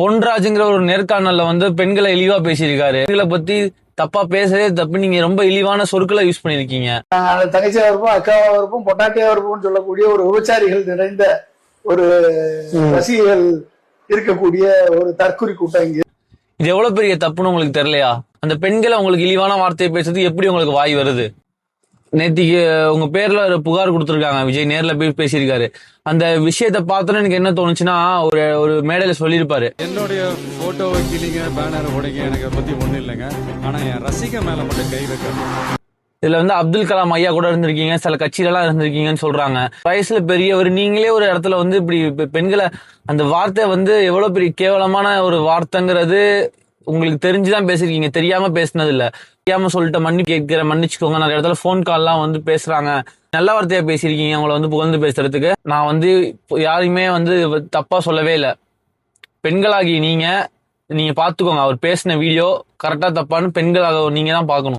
பொன்ராஜுங்கிற ஒரு நேர்காணல்ல வந்து பெண்களை இழிவா பேசியிருக்காரு. பெண்களை பத்தி தப்பா பேசவே தப்பு. நீங்க ரொம்ப இழிவான சொற்களை யூஸ் பண்ணிருக்கீங்க. தங்கச்சியா இருப்போம், அக்காவா இருப்போம், பொட்டாட்டியா இருப்போம் சொல்லக்கூடிய ஒரு விபச்சாரிகள் நிறைந்த ஒரு ரசிகர்கள் இருக்கக்கூடிய ஒரு தற்குறி கூட்டம் இங்க. இது எவ்வளவு பெரிய தப்புன்னு உங்களுக்கு தெரியலையா? அந்த பெண்களை உங்களுக்கு இழிவான வார்த்தையை பேசுறது எப்படி உங்களுக்கு வாய் வருது? நேத்திக்கு உங்க பேர்ல ஒரு புகார் கொடுத்திருக்காங்க. விஜய் நேர்ல போய் பேசியிருக்காரு. அந்த விஷயத்த பார்த்தோன்னு எனக்கு என்ன தோணுச்சுன்னா, ஒரு ஒரு மேடையில சொல்லியிருப்பாரு, என்னுடைய போட்டோவை கிளிங்க, பேனர் உடைங்க, எனக்கு அதை பத்தி ஒண்ணும் இல்லைங்க. ஆனா என் ரசிக மேல மட்டும் கை வைக்க. இதுல வந்து அப்துல் கலாம் ஐயா கூட இருந்திருக்கீங்க, சில கட்சியில எல்லாம் இருந்திருக்கீங்கன்னு சொல்றாங்க. வயசுல பெரியவர் நீங்களே ஒரு இடத்துல வந்து இப்படி பெண்களை, அந்த வார்த்தை வந்து எவ்வளவு பெரிய கேவலமான ஒரு வார்த்தைங்கிறது உங்களுக்கு தெரிஞ்சுதான் பேசிருக்கீங்க, தெரியாம பேசினது இல்ல. தெரியாம சொல்லிட்டு மன்னிச்சுக்கோங்க. நிறைய இடத்துல போன் கால்லாம் வந்து பேசுறாங்க. நல்ல வார்த்தையா பேசியிருக்கீங்க. உங்களை வந்து புகழ்ந்து பேசுறதுக்கு நான் வந்து யாரையுமே வந்து தப்பா சொல்லவே இல்லை. பெண்களாகி நீங்க பாத்துக்கோங்க. அவர் பேசின வீடியோ கரெக்டா தப்பான்னு பெண்களாக நீங்க தான் பாக்கணும்.